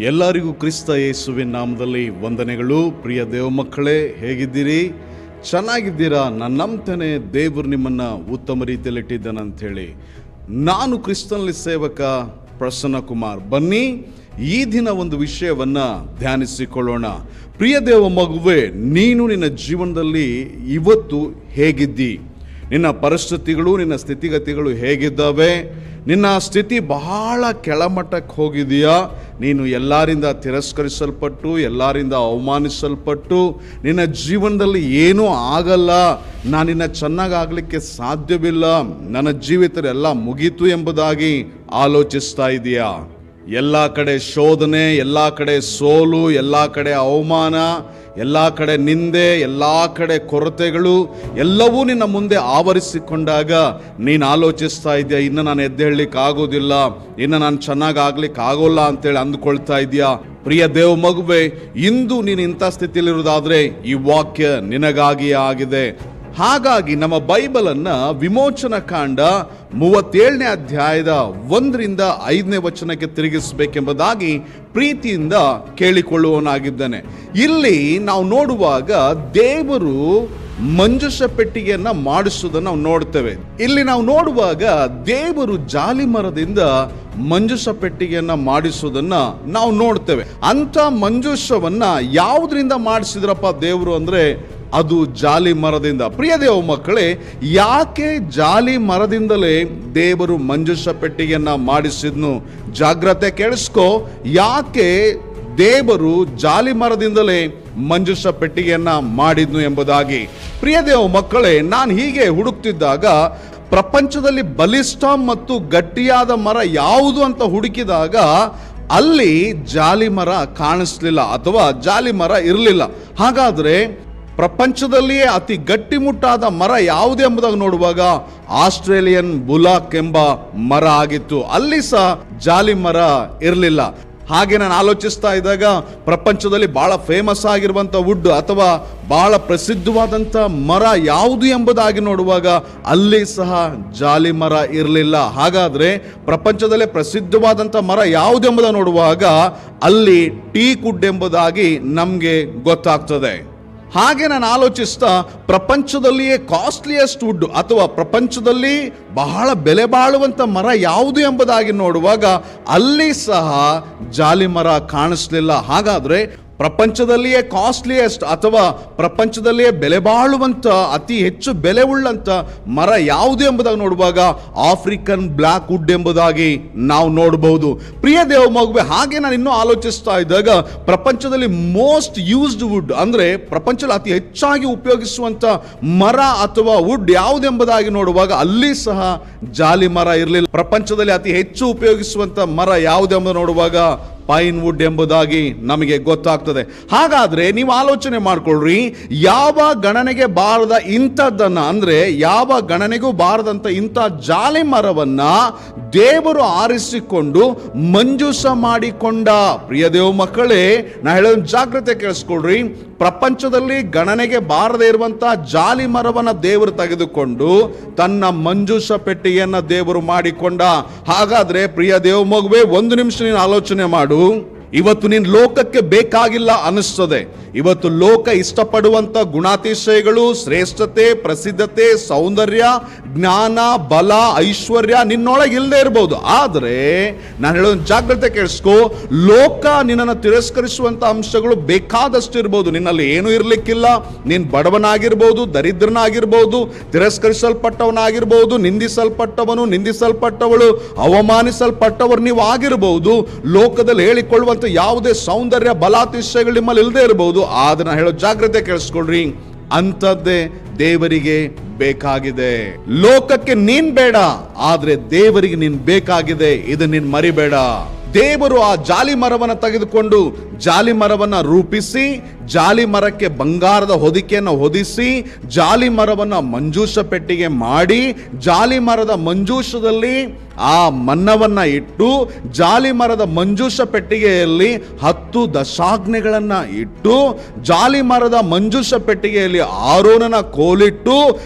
ಎಲ್ಲರಿಗೂ ಕ್ರಿಸ್ತ ಯೇಸುವಿನ ನಾಮದಲ್ಲಿ ವಂದನೆಗಳು. ಪ್ರಿಯ ದೇವ ಮಕ್ಕಳೇ, ಹೇಗಿದ್ದೀರಿ? ಚೆನ್ನಾಗಿದ್ದೀರಾ? ನಾನು ನಂಬ್ತೇನೆ ದೇವರು ನಿಮ್ಮನ್ನು ಉತ್ತಮ ರೀತಿಯಲ್ಲಿ ಇಟ್ಟಿದ್ದಾನಂಥೇಳಿ. ನಾನು ಕ್ರಿಸ್ತನಲ್ಲಿ ಸೇವಕ ಪ್ರಸನ್ನ ಕುಮಾರ್. ಬನ್ನಿ ಈ ದಿನ ಒಂದು ವಿಷಯವನ್ನು ಧ್ಯಾನಿಸಿಕೊಳ್ಳೋಣ. ಪ್ರಿಯ ದೇವ ಮಗುವೆ, ನೀನು ನಿನ್ನ ಜೀವನದಲ್ಲಿ ಇವತ್ತು ಹೇಗಿದ್ದಿ? ನಿನ್ನ ಪರಿಸ್ಥಿತಿಗಳು, ನಿನ್ನ ಸ್ಥಿತಿಗತಿಗಳು ಹೇಗಿದ್ದಾವೆ? ನಿನ್ನ ಸ್ಥಿತಿ ಬಹಳ ಕೆಳಮಟ್ಟಕ್ಕೆ ಹೋಗಿದೆಯಾ? ನೀನು ಎಲ್ಲರಿಂದ ತಿರಸ್ಕರಿಸಲ್ಪಟ್ಟು, ಎಲ್ಲರಿಂದ ಅವಮಾನಿಸಲ್ಪಟ್ಟು, ನಿನ್ನ ಜೀವನದಲ್ಲಿ ಏನೂ ಆಗಲ್ಲ, ನಾನಿನ್ನ ಚೆನ್ನಾಗಾಗಲಿಕ್ಕೆ ಸಾಧ್ಯವಿಲ್ಲ, ನನ್ನ ಜೀವಿತ ಎಲ್ಲ ಮುಗೀತು ಎಂಬುದಾಗಿ ಆಲೋಚಿಸ್ತಾ ಇದೆಯಾ? ಎಲ್ಲ ಕಡೆ ಶೋಧನೆ, ಎಲ್ಲ ಕಡೆ ಸೋಲು, ಎಲ್ಲ ಕಡೆ ಅವಮಾನ, ಎಲ್ಲ ಕಡೆ ನಿಂದೆ, ಎಲ್ಲ ಕಡೆ ಕೊರತೆಗಳು ಎಲ್ಲವೂ ನಿನ್ನ ಮುಂದೆ ಆವರಿಸಿಕೊಂಡಾಗ ನೀನು ಆಲೋಚಿಸ್ತಾ ಇದೆಯಾ, ಇನ್ನು ನಾನು ಎದ್ದೇಳಲಿಕ್ಕೆ ಆಗೋದಿಲ್ಲ, ಇನ್ನು ನಾನು ಚೆನ್ನಾಗಿ ಆಗ್ಲಿಕ್ಕೆ ಆಗೋಲ್ಲ ಅಂತೇಳಿ ಅಂದ್ಕೊಳ್ತಾ ಇದೆಯಾ? ಪ್ರಿಯ ದೇವ ಮಗುವೆ, ಇಂದು ನೀನು ಇಂಥ ಸ್ಥಿತಿಯಲ್ಲಿರೋದಾದ್ರೆ ಈ ವಾಕ್ಯ ನಿನಗಾಗಿಯೇ ಆಗಿದೆ. ಹಾಗಾಗಿ ನಮ್ಮ ಬೈಬಲನ್ನು ವಿಮೋಚನ ಕಾಂಡ 37ನೇ ಅಧ್ಯಾಯದ 1ರಿಂದ 5ನೇ ವಚನಕ್ಕೆ ತಿರುಗಿಸಬೇಕೆಂಬುದಾಗಿ ಪ್ರೀತಿಯಿಂದ ಕೇಳಿಕೊಳ್ಳುವವನಾಗಿದ್ದಾನೆ. ಇಲ್ಲಿ ನಾವು ನೋಡುವಾಗ ದೇವರು ಮಂಜೂಷ ಪೆಟ್ಟಿಗೆಯನ್ನ ಮಾಡಿಸುವುದನ್ನು ನಾವು ನೋಡ್ತೇವೆ. ಇಲ್ಲಿ ನಾವು ನೋಡುವಾಗ ದೇವರು ಜಾಲಿ ಮರದಿಂದ ಮಂಜೂಷ ಪೆಟ್ಟಿಗೆಯನ್ನ ಮಾಡಿಸುವುದನ್ನ ನಾವು ನೋಡ್ತೇವೆ. ಅಂತ ಮಂಜೂಷವನ್ನ ಯಾವುದರಿಂದ ಮಾಡಿಸಿದ್ರಪ್ಪ ದೇವರು ಅಂದ್ರೆ ಅದು ಜಾಲಿ ಮರದಿಂದ. ಪ್ರಿಯ ದೇವ ಮಕ್ಕಳೇ, ಯಾಕೆ ಜಾಲಿ ಮರದಿಂದಲೇ ದೇವರು ಮಂಜೂಷ ಪೆಟ್ಟಿಗೆಯನ್ನ ಮಾಡಿಸಿದ್ನು? ಜಾಗ್ರತೆ ಕೇಳಿಸ್ಕೋ. ಯಾಕೆ ದೇವರು ಜಾಲಿ ಮರದಿಂದಲೇ ಮಂಜೂಷ ಪೆಟ್ಟಿಗೆಯನ್ನ ಮಾಡಿದ್ನು ಎಂಬುದಾಗಿ. ಪ್ರಿಯ ದೇವ ಮಕ್ಕಳೇ, ನಾನು ಹೀಗೆ ಹುಡುಕ್ತಿದ್ದಾಗ ಪ್ರಪಂಚದಲ್ಲಿ ಬಲಿಷ್ಠ ಮತ್ತು ಗಟ್ಟಿಯಾದ ಮರ ಯಾವುದು ಅಂತ ಹುಡುಕಿದಾಗ ಅಲ್ಲಿ ಜಾಲಿ ಮರ ಕಾಣಿಸ್ಲಿಲ್ಲ, ಅಥವಾ ಜಾಲಿ ಮರ ಇರಲಿಲ್ಲ. ಹಾಗಾದ್ರೆ ಪ್ರಪಂಚದಲ್ಲಿಯೇ ಅತಿ ಗಟ್ಟಿಮುಟ್ಟಾದ ಮರ ಯಾವುದು ಎಂಬುದಾಗಿ ನೋಡುವಾಗ ಆಸ್ಟ್ರೇಲಿಯನ್ ಬುಲಾಕ್ ಎಂಬ ಮರ ಆಗಿತ್ತು. ಅಲ್ಲಿ ಸಹ ಜಾಲಿ ಮರ ಇರಲಿಲ್ಲ. ಹಾಗೆ ನಾನು ಆಲೋಚಿಸ್ತಾ ಇದ್ದಾಗ ಪ್ರಪಂಚದಲ್ಲಿ ಬಹಳ ಫೇಮಸ್ ಆಗಿರುವಂಥ ವುಡ್ ಅಥವಾ ಬಹಳ ಪ್ರಸಿದ್ಧವಾದಂಥ ಮರ ಯಾವುದು ಎಂಬುದಾಗಿ ನೋಡುವಾಗ ಅಲ್ಲಿ ಸಹ ಜಾಲಿ ಮರ ಇರಲಿಲ್ಲ. ಹಾಗಾದ್ರೆ ಪ್ರಪಂಚದಲ್ಲೇ ಪ್ರಸಿದ್ಧವಾದಂಥ ಮರ ಯಾವುದು ಎಂಬುದಾಗಿ ನೋಡುವಾಗ ಅಲ್ಲಿ ಟೀಕ್ ವುಡ್ ಎಂಬುದಾಗಿ ನಮಗೆ ಗೊತ್ತಾಗ್ತದೆ. ಹಾಗೆ ನಾನು ಆಲೋಚಿಸ್ತಾ ಪ್ರಪಂಚದಲ್ಲಿಯೇ ಕಾಸ್ಟ್ಲಿಯೆಸ್ಟ್ ವುಡ್ ಅಥವಾ ಪ್ರಪಂಚದಲ್ಲಿ ಬಹಳ ಬೆಲೆ ಬಾಳುವಂಥ ಮರ ಯಾವುದು ಎಂಬುದಾಗಿ ನೋಡುವಾಗ ಅಲ್ಲಿ ಸಹ ಜಾಲಿ ಮರ ಕಾಣಿಸ್ಲಿಲ್ಲ. ಹಾಗಾದ್ರೆ ಪ್ರಪಂಚದಲ್ಲಿಯೇ ಕಾಸ್ಟ್ಲಿಯೆಸ್ಟ್ ಅಥವಾ ಪ್ರಪಂಚದಲ್ಲಿಯೇ ಬೆಲೆ ಬಾಳುವಂಥ ಅತಿ ಹೆಚ್ಚು ಬೆಲೆ ಉಳ್ಳಂಥ ಮರ ಯಾವುದು ಎಂಬುದಾಗಿ ನೋಡುವಾಗ ಆಫ್ರಿಕನ್ ಬ್ಲ್ಯಾಕ್ ವುಡ್ ಎಂಬುದಾಗಿ ನಾವು ನೋಡಬಹುದು. ಪ್ರಿಯ ದೇವ ಮಗುವೆ, ಹಾಗೆ ನಾನು ಇನ್ನೂ ಆಲೋಚಿಸ್ತಾ ಇದ್ದಾಗ ಪ್ರಪಂಚದಲ್ಲಿ ಮೋಸ್ಟ್ ಯೂಸ್ಡ್ ವುಡ್ ಅಂದ್ರೆ ಪ್ರಪಂಚದಲ್ಲಿ ಅತಿ ಹೆಚ್ಚಾಗಿ ಉಪಯೋಗಿಸುವಂಥ ಮರ ಅಥವಾ ವುಡ್ ಯಾವುದೆಂಬುದಾಗಿ ನೋಡುವಾಗ ಅಲ್ಲಿ ಸಹ ಜಾಲಿ ಮರ ಇರಲಿಲ್ಲ. ಪ್ರಪಂಚದಲ್ಲಿ ಅತಿ ಹೆಚ್ಚು ಉಪಯೋಗಿಸುವಂಥ ಮರ ಯಾವುದೆಂಬುದು ನೋಡುವಾಗ ಪೈನ್ ವುಡ್ ಎಂಬುದಾಗಿ ನಮಗೆ ಗೊತ್ತಾಗ್ತದೆ. ಹಾಗಾದ್ರೆ ನೀವು ಆಲೋಚನೆ ಮಾಡ್ಕೊಳ್ರಿ, ಯಾವ ಗಣನೆಗೆ ಬಾರದ ಇಂಥದ್ದನ್ನ ಅಂದ್ರೆ ಯಾವ ಗಣನೆಗೂ ಬಾರದಂತ ಇಂಥ ಜಾಲಿ ಮರವನ್ನ ದೇವರು ಆರಿಸಿಕೊಂಡು ಮಂಜೂಷ ಮಾಡಿಕೊಂಡ. ಪ್ರಿಯ ದೇವ ಮಕ್ಕಳೇ, ನಾ ಹೇಳೋದು ಜಾಗ್ರತೆ ಕೇಳಿಸ್ಕೊಳ್ರಿ. ಪ್ರಪಂಚದಲ್ಲಿ ಗಣನೆಗೆ ಬಾರದೇ ಇರುವಂತಹ ಜಾಲಿ ಮರವನ್ನ ದೇವರು ತೆಗೆದುಕೊಂಡು ತನ್ನ ಮಂಜೂಷ ಪೆಟ್ಟಿಗೆಯನ್ನ ದೇವರು ಮಾಡಿಕೊಂಡ. ಹಾಗಾದ್ರೆ ಪ್ರಿಯ ದೇವ ಮಗುವೆ, ಒಂದು ನಿಮಿಷ ನೀನು ಆಲೋಚನೆ ಮಾಡು. ಇವತ್ತು ನೀನು ಲೋಕಕ್ಕೆ ಬೇಕಾಗಿಲ್ಲ ಅನಿಸ್ತದೆ. ಇವತ್ತು ಲೋಕ ಇಷ್ಟಪಡುವಂತ ಗುಣಾತಿಶಯಗಳು, ಶ್ರೇಷ್ಠತೆ, ಪ್ರಸಿದ್ಧತೆ, ಸೌಂದರ್ಯ, ಜ್ಞಾನ, ಬಲ, ಐಶ್ವರ್ಯ ನಿನ್ನೊಳಗೆ ಇಲ್ಲದೆ ಇರಬಹುದು. ಆದರೆ ನಾನು ಹೇಳೋದು ಜಾಗ್ರತೆ ಕೇಳಿಸ್ಕೋ. ಲೋಕ ನಿನ್ನನ್ನು ತಿರಸ್ಕರಿಸುವಂತ ಅಂಶಗಳು ಬೇಕಾದಷ್ಟು ಇರಬಹುದು. ನಿನ್ನಲ್ಲಿ ಏನೂ ಇರ್ಲಿಕ್ಕಿಲ್ಲ. ನೀನು ಬಡವನಾಗಿರ್ಬೋದು, ದರಿದ್ರನಾಗಿರ್ಬೋದು, ತಿರಸ್ಕರಿಸಲ್ಪಟ್ಟವನಾಗಿರ್ಬೋದು, ನಿಂದಿಸಲ್ಪಟ್ಟವನು, ನಿಂದಿಸಲ್ಪಟ್ಟವಳು, ಅವಮಾನಿಸಲ್ಪಟ್ಟವರು ನೀವು ಆಗಿರಬಹುದು. ಲೋಕದಲ್ಲಿ ಹೇಳಿಕೊಳ್ಳುವಂತ ಯಾವುದೇ ಸೌಂದರ್ಯ, ಬಲಾತಿಶಯಗಳು ನಿಮ್ಮಲ್ಲಿ ಇಲ್ಲದೆ ಇರಬಹುದು. ಆದ್ರೆ ಹೇಳೋ ಜಾಗ್ರತೆ ಕೇಳಿಸ್ಕೊಳ್ರಿ, ಅಂಥದ್ದೇ ದೇವರಿಗೆ ಬೇಕಾಗಿದೆ. ಲೋಕಕ್ಕೆ ನೀನ್ ಬೇಡ, ಆದ್ರೆ ದೇವರಿಗೆ ನೀನ್ ಬೇಕಾಗಿದೆ. ಇದು ನೀನ್ ಮರಿಬೇಡ. ದೇವರು ಆ ಜಾಲಿ ಮರವನ್ನು ತೆಗೆದುಕೊಂಡು ಜಾಲಿ ಮರವನ್ನು ರೂಪಿಸಿ, ಜಾಲಿ ಮರಕ್ಕೆ ಬಂಗಾರದ ಹೊದಿಕೆಯನ್ನು ಹೊದಿಸಿ, ಜಾಲಿ ಮರವನ್ನು ಮಂಜೂಷ ಪೆಟ್ಟಿಗೆ ಮಾಡಿ, ಜಾಲಿ ಮರದ ಮಂಜೂಷದಲ್ಲಿ ಆ ಮನ್ನವನ್ನ ಇಟ್ಟು, ಜಾಲಿ ಮರದ ಮಂಜೂಷ ಪೆಟ್ಟಿಗೆಯಲ್ಲಿ 10 ದಶಾಜ್ಞೆಗಳನ್ನ ಇಟ್ಟು, ಜಾಲಿ ಮರದ ಮಂಜೂಷ ಪೆಟ್ಟಿಗೆಯಲ್ಲಿ ಆರೋನನ ಕೋಲಿಟ್ಟು,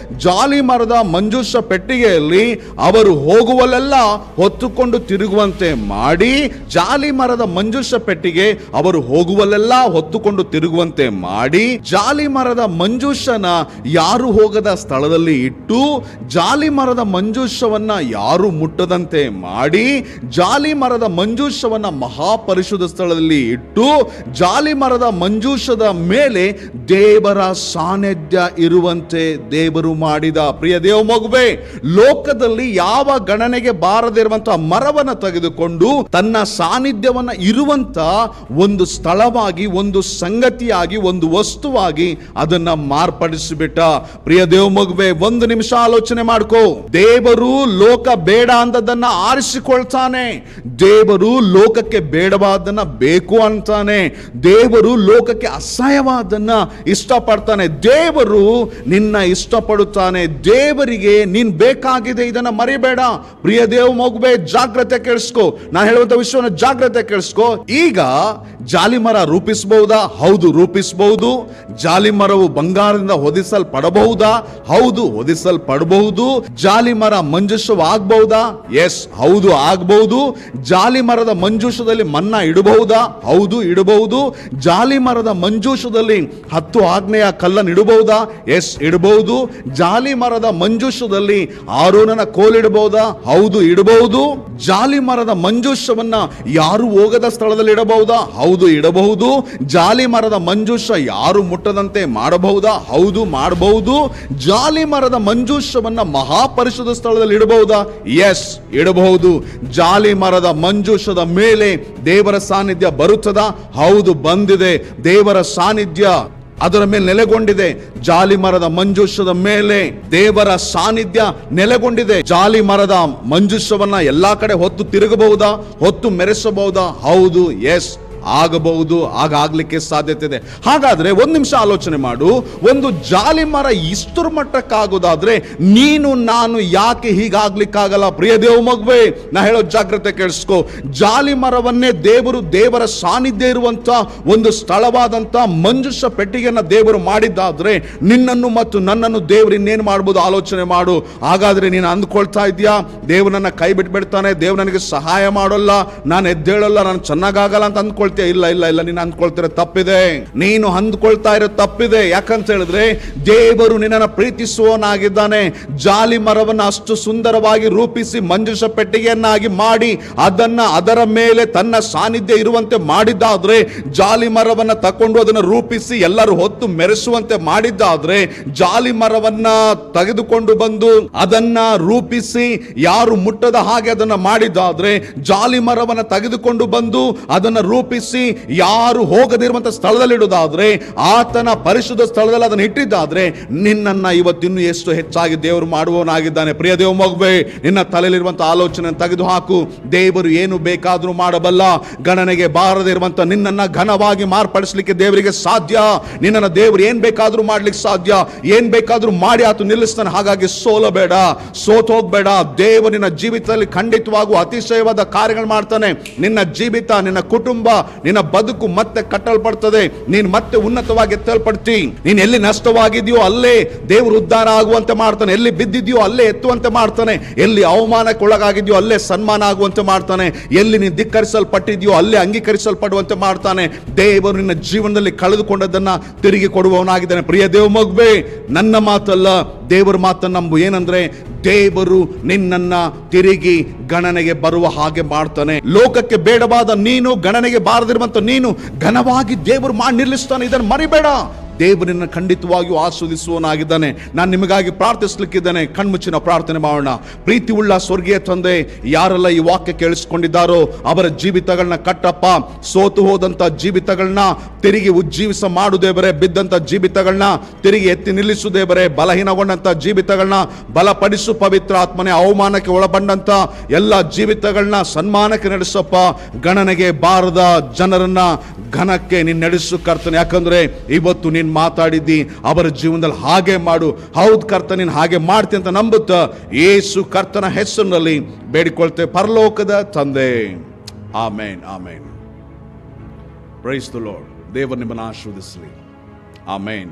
ಜಾಲಿ ಮರದ ಮಂಜೂಷ ಪೆಟ್ಟಿಗೆಯಲ್ಲಿ ಅವರು ಹೋಗುವಲ್ಲೆಲ್ಲ ಹೊತ್ತುಕೊಂಡು ತಿರುಗುವಂತೆ ಮಾಡಿ, ಜಾಲಿ ಮರದ ಮಂಜೂಷ ಪೆಟ್ಟಿಗೆ ಅವರು ಹೋಗುವಲ್ಲೆಲ್ಲ ಹೊತ್ತುಕೊಂಡು ತಿರುಗುವಂತೆ ಮಾಡಿ, ಜಾಲಿ ಮರದ ಮಂಜೂಷನ ಯಾರು ಹೋಗದ ಸ್ಥಳದಲ್ಲಿ ಇಟ್ಟು, ಜಾಲಿ ಮರದ ಮಂಜೂಷವನ್ನ ಯಾರು ಮುಟ್ಟದಂತೆ ಮಾಡಿ, ಜಾಲಿ ಮರದ ಮಂಜೂಷವನ್ನ ಮಹಾಪರಿಶುದ್ಧ ಸ್ಥಳದಲ್ಲಿ ಇಟ್ಟು, ಜಾಲಿ ಮರದ ಮಂಜೂಷದ ಮೇಲೆ ದೇವರ ಸಾನ್ನಿಧ್ಯ ಇರುವಂತೆ ದೇವರು ಮಾಡಿದ. ಪ್ರಿಯ ದೇವ ಮಗುವೆ, ಲೋಕದಲ್ಲಿ ಯಾವ ಗಣನೆಗೆ ಬಾರದಿರುವಂತಹ ಮರವನ್ನ ತೆಗೆದುಕೊಂಡು ತನ್ನ ಸಾನ್ನಿಧ್ಯವನ್ನ ಇರುವಂತ ಒಂದು ಸ್ಥಳವಾಗಿ, ಒಂದು ಸಂಗತಿಯಾಗಿ, ಒಂದು ವಸ್ತುವಾಗಿ ಅದನ್ನ ಮಾರ್ಪಡಿಸಿಬಿಟ್ಟ. ಪ್ರಿಯ ದೇವ ಮಗುವೆ, ಒಂದು ನಿಮಿಷ ಆಲೋಚನೆ ಮಾಡ್ಕೋ. ದೇವರು ಲೋಕ ಬೇಡ ಅಂದದನ್ನ ಆರಿಸಿಕೊಳ್ತಾನೆ. ದೇವರು ಲೋಕಕ್ಕೆ ಬೇಡವಾದನ್ನ ಬೇಕು ಅಂತಾನೆ. ದೇವರು ಲೋಕಕ್ಕೆ ಅಸಹ್ಯವಾದನ್ನ ಇಷ್ಟಪಡ್ತಾನೆ. ದೇವರು ನಿನ್ನ ಇಷ್ಟಪಡುತ್ತಾನೆ. ದೇವರಿಗೆ ನೀನ್ ಬೇಕಾಗಿದೆ, ಇದನ್ನ ಮರಿಬೇಡ. ಪ್ರಿಯ ದೇವ ಮಗುವೆ, ಜಾಗ್ರತೆ ಕೇಳಿಸ್ಕೋ. ನಾನು ಹೇಳುವಂತ ವಿಷಯವನ್ನು ಜಾಗ್ರತೆ ಕೇಳಿಸ್ಕೋ. ಈಗ ಜಾಲಿ ಮರ ರೂಪಿಸಬಹುದಾ? ಹೌದು, ರೂಪಿಸಬಹುದು. ಜಾಲಿ ಮರವು ಬಂಗಾರದಿಂದ ಹೊದಿಸಲ್ಪಡಬಹುದಾ? ಹೌದು, ಹೊದಿಸಲ್ಪಡಬಹುದು. ಜಾಲಿ ಮರ ಮಂಜೂಷವಾಗಬಹುದಾ? ಎಸ್, ಹೌದು, ಆಗಬಹುದು. ಜಾಲಿ ಮರದ ಮಂಜೂಷದಲ್ಲಿ ಮನ್ನ ಇಡಬಹುದಾ? ಹೌದು, ಇಡಬಹುದು. ಜಾಲಿ ಮರದ ಮಂಜೂಷದಲ್ಲಿ 10 ಆಜ್ಞೆಯ ಕಲ್ಲನ್ನು ಇಡಬಹುದಾ? ಎಸ್, ಇಡಬಹುದು. ಜಾಲಿ ಮರದ ಮಂಜೂಷದಲ್ಲಿ ಆರೋನನ ಕೋಲಿಡಬಹುದಾ? ಹೌದು, ಇಡಬಹುದು. ಜಾಲಿ ಮರದ ಮಂಜೂಷವನ್ನ ಯಾರು ಹೋಗದ ಸ್ಥಳದಲ್ಲಿ ಇಡಬಹುದಾ? ಹೌದು, ಇಡಬಹುದು. ಜಾಲಿ ಮರದ ಮಂಜೂಷ ಯಾರು ಮುಟ್ಟದಂತೆ ಮಾಡಬಹುದಾ? ಹೌದು, ಮಾಡಬಹುದು. ಜಾಲಿ ಮರದ ಮಂಜೂಷವನ್ನ ಮಹಾಪರಿಶುದ್ಧ ಸ್ಥಳದಲ್ಲಿ ಇಡಬಹುದಾ? ಎಸ್, ಇಡಬಹುದು. ಜಾಲಿ ಮರದ ಮಂಜೂಷದ ಮೇಲೆ ದೇವರ ಸಾನ್ನಿಧ್ಯ ಬರುತ್ತದಾ? ಹೌದು, ಬಂದಿದೆ. ದೇವರ ಸಾನ್ನಿಧ್ಯ ಅದರ ಮೇಲೆ ನೆಲೆಗೊಂಡಿದೆ. ಜಾಲಿ ಮರದ ಮಂಜೂಷದ ಮೇಲೆ ದೇವರ ಸಾನ್ನಿಧ್ಯ ನೆಲೆಗೊಂಡಿದೆ. ಜಾಲಿ ಮರದ ಮಂಜೂಷವನ್ನ ಎಲ್ಲಾ ಕಡೆ ಹೊತ್ತು ತಿರುಗಬಹುದಾ? ಹೊತ್ತು ಮೆರೆಸಬಹುದಾ? ಹೌದು, ಎಸ್, ಆಗಬಹುದು. ಆಗ್ಲಿಕ್ಕೆ ಸಾಧ್ಯತೆ ಇದೆ. ಹಾಗಾದ್ರೆ ಒಂದು ನಿಮಿಷ ಆಲೋಚನೆ ಮಾಡು. ಒಂದು ಜಾಲಿ ಮರ ಇಷ್ಟರ ಮಟ್ಟಕ್ಕಾಗೋದಾದ್ರೆ ನೀನು ನಾನು ಯಾಕೆ ಹೀಗಾಗ್ಲಿಕ್ಕಾಗಲ್ಲ? ಪ್ರಿಯ ದೇವ ಮಗುವೆ, ನಾ ಹೇಳೋ ಜಾಗ್ರತೆ ಕೇಳಿಸ್ಕೋ. ಜಾಲಿ ಮರವನ್ನೇ ದೇವರ ಸಾನ್ನಿಧ್ಯ ಇರುವಂತ ಒಂದು ಸ್ಥಳವಾದಂತ ಮಂಜೂಷ ಪೆಟ್ಟಿಗೆಯನ್ನ ದೇವರು ಮಾಡಿದ್ದಾದ್ರೆ ನಿನ್ನನ್ನು ಮತ್ತು ನನ್ನನ್ನು ದೇವರು ಇನ್ನೇನು ಮಾಡ್ಬೋದು? ಆಲೋಚನೆ ಮಾಡು. ಹಾಗಾದ್ರೆ ನೀನು ಅಂದ್ಕೊಳ್ತಾ ಇದೀಯಾ ದೇವರು ನನ್ನ ಕೈ ಬಿಟ್ಬಿಡ್ತಾನೆ, ದೇವರು ನನಗೆ ಸಹಾಯ ಮಾಡೋಲ್ಲ, ನಾನು ಎದ್ದೇಳಲ್ಲ, ನಾನು ಚೆನ್ನಾಗಾಗಲ್ಲ ಅಂತ ಅಂದ್ಕೊಳ್ತೀಯ? ಇಲ್ಲ ಇಲ್ಲ ಇಲ್ಲ, ನೀನು ಅಂದ್ಕೊಳ್ತಿರೋ ತಪ್ಪಿದೆ. ನೀನು ಅಂದ್ಕೊಳ್ತಾ ಇರೋ ತಪ್ಪಿದೆ. ಯಾಕಂತ ಹೇಳಿದ್ರೆ ದೇವರು ನಿನ್ನನ್ನು ಪ್ರೀತಿಸುವವನಾಗಿದ್ದಾನೆ. ಜಾಲಿ ಮರವನ್ನು ಅಷ್ಟು ಸುಂದರವಾಗಿ ರೂಪಿಸಿ ಮಂಜೂಷ ಪೆಟ್ಟಿಗೆಯನ್ನಾಗಿ ಮಾಡಿ ಅದರ ಮೇಲೆ ತನ್ನ ಸಾನ್ನಿಧ್ಯ ಇರುವಂತೆ ಮಾಡಿದ್ದಾದ್ರೆ, ಜಾಲಿ ಮರವನ್ನ ತಕೊಂಡು ಅದನ್ನು ರೂಪಿಸಿ ಎಲ್ಲರೂ ಹೊತ್ತು ಮೆರೆಸುವಂತೆ ಮಾಡಿದ್ದಾದ್ರೆ, ಜಾಲಿ ಮರವನ್ನ ತೆಗೆದುಕೊಂಡು ಬಂದು ಅದನ್ನ ರೂಪಿಸಿ ಯಾರು ಮುಟ್ಟದ ಹಾಗೆ ಅದನ್ನ ಮಾಡಿದ್ದಾದ್ರೆ, ಜಾಲಿ ಮರವನ್ನ ತೆಗೆದುಕೊಂಡು ಬಂದು ಅದನ್ನ ರೂಪಿಸಿ ಯಾರು ಹೋಗದಿರುವಂತಹ ಸ್ಥಳದಲ್ಲಿ ಇಡುವುದಾದ್ರೆ, ಆತನ ಪರಿಶುದ್ಧ ಸ್ಥಳದಲ್ಲಿ ಅದನ್ನು ಇಟ್ಟಿದ್ದಾದ್ರೆ, ನಿನ್ನನ್ನ ಇವತ್ತಿನ್ನು ಎಷ್ಟು ಹೆಚ್ಚಾಗಿ ದೇವರು ಮಾಡುವವನಾಗಿದ್ದಾನೆ. ಪ್ರಿಯ ದೇವ ಮಗುವೆ, ನಿನ್ನ ತಲೆಯಲ್ಲಿರುವಂತಹ ಆಲೋಚನೆ ತೆಗೆದು ಹಾಕು. ದೇವರು ಏನು ಬೇಕಾದ್ರೂ ಮಾಡಬಲ್ಲ. ಗಣನೆಗೆ ಬಾರದೇ ಇರುವಂತ ನಿನ್ನನ್ನ ಘನವಾಗಿ ಮಾರ್ಪಡಿಸಲಿಕ್ಕೆ ದೇವರಿಗೆ ಸಾಧ್ಯ. ನಿನ್ನನ್ನ ದೇವರು ಏನ್ ಬೇಕಾದ್ರೂ ಮಾಡ್ಲಿಕ್ಕೆ ಸಾಧ್ಯ. ಏನ್ ಬೇಕಾದ್ರೂ ಮಾಡಿ ಆತ ನಿಲ್ಲಿಸ್ತಾನೆ. ಹಾಗಾಗಿ ಸೋಲಬೇಡ, ಸೋತೋಗ್ಬೇಡ. ದೇವರು ನಿನ್ನ ಜೀವಿತದಲ್ಲಿ ಖಂಡಿತವಾಗೂ ಅತಿಶಯವಾದ ಕಾರ್ಯಗಳು ಮಾಡ್ತಾನೆ. ನಿನ್ನ ಜೀವಿತ, ನಿನ್ನ ಕುಟುಂಬ, ನಿನ್ನ ಬದುಕು ಮತ್ತೆ ಕಟ್ಟಲ್ಪಡ್ತದೆ. ನೀನು ಮತ್ತೆ ಉನ್ನತವಾಗಿ ಎತ್ತಲ್ಪಡ್ತಿ. ನೀನು ಎಲ್ಲಿ ನಷ್ಟವಾಗಿದೆಯೋ ಅಲ್ಲೇ ದೇವರು ಉದ್ಧಾರ ಆಗುವಂತೆ ಮಾಡ್ತಾನೆ. ಎಲ್ಲಿ ಬಿದ್ದಿದೆಯೋ ಅಲ್ಲೇ ಎತ್ತುವಂತೆ ಮಾಡ್ತಾನೆ. ಎಲ್ಲಿ ಅವಮಾನಕ್ಕೊಳಗಾಗಿದೆಯೋ ಅಲ್ಲೇ ಸನ್ಮಾನ ಆಗುವಂತೆ ಮಾಡ್ತಾನೆ. ಎಲ್ಲಿ ನೀನು ಧಿಕ್ಕರಿಸಲ್ಪಟ್ಟಿದೆಯೋ ಅಲ್ಲೇ ಅಂಗೀಕರಿಸಲ್ಪಡುವಂತೆ ಮಾಡ್ತಾನೆ. ದೇವರು ನಿನ್ನ ಜೀವನದಲ್ಲಿ ಕಳೆದುಕೊಂಡದನ್ನ ತಿರುಗಿ ಕೊಡುವವನಾಗಿದ್ದಾನೆ. ಪ್ರಿಯ ದೇವ ಮಗುವೆ, ನನ್ನ ಮಾತಲ್ಲ, ದೇವರ ಮಾತನ್ನು ನಂಬು. ಏನಂದ್ರೆ ದೇವರು ನಿನ್ನನ್ನ ತಿರುಗಿ ಗಣನೆಗೆ ಬರುವ ಹಾಗೆ ಮಾಡ್ತಾನೆ. ಲೋಕಕ್ಕೆ ಬೇಡವಾದ ನೀನು, ಗಣನೆಗೆ ಬಾರದಿರುವಂತ ನೀನು ಘನವಾಗಿ ದೇವರು ಮಾಡಿ ನಿಲ್ಲಿಸ್ತಾನೆ. ಇದನ್ನು ಮರಿಬೇಡ. ದೇವರನ್ನ ಖಂಡಿತವಾಗಿಯೂ ಆಸ್ವಾದಿಸುವನಾಗಿದ್ದಾನೆ. ನಾನು ನಿಮಗಾಗಿ ಪ್ರಾರ್ಥಿಸಲಿಕ್ಕಿದ್ದೇನೆ. ಕಣ್ಮುಚ್ಚಿನ ಪ್ರಾರ್ಥನೆ ಮಾಡೋಣ. ಪ್ರೀತಿ ಉಳ್ಳ ಸ್ವರ್ಗೀಯ ತಂದೆ, ಯಾರೆಲ್ಲ ಈ ವಾಕ್ಯ ಕೇಳಿಸಿಕೊಂಡಿದ್ದಾರೋ ಅವರ ಜೀವಿತಗಳನ್ನ ಕಟ್ಟಪ್ಪ. ಸೋತು ಹೋದಂತ ಜೀವಿತಗಳನ್ನ ತಿರುಗಿ ಉಜ್ಜೀವಿಸ ಮಾಡುದೇವರೇ. ಬಿದ್ದಂತ ಜೀವಿತಗಳನ್ನ ತಿರುಗಿ ಎತ್ತಿ ನಿಲ್ಲಿಸುದೇವರೇ. ಬಲಹೀನಗೊಂಡಂತ ಜೀವಿತಗಳನ್ನ ಬಲಪಡಿಸು ಪವಿತ್ರ ಆತ್ಮನೆ. ಅವಮಾನಕ್ಕೆ ಒಳಪಟ್ಟಂತ ಎಲ್ಲ ಜೀವಿತಗಳನ್ನ ಸನ್ಮಾನಕ್ಕೆ ನಡೆಸಪ್ಪ. ಗಣನೆಗೆ ಬಾರದ ಜನರನ್ನ ಘನಕ್ಕೆ ನೀನು ನಡೆಸು ಕರ್ತನೆ. ಯಾಕಂದ್ರೆ ಇವತ್ತು ನೀನು ಮಾತಾಡಿದ್ದಿ, ಅವರ ಜೀವನದಲ್ಲಿ ಹಾಗೆ ಮಾಡು. ಹೌದು ಕರ್ತ, ನೀನು ಹಾಗೆ ಮಾಡ್ತಿ ಅಂತ ನಂಬುತ್ತಾ ಯೇಸು ಕರ್ತನ ಹೆಸರಿನಲ್ಲಿ ಬೇಡಿಕೊಳ್ತೇವೆ ಪರಲೋಕದ ತಂದೆ. Amen, amen. Praise the Lord. ದೇವರು ನಿಮ್ಮನ್ನು ಆಶೀರ್ವದಿಸಲಿ. ಆಮೇನ್.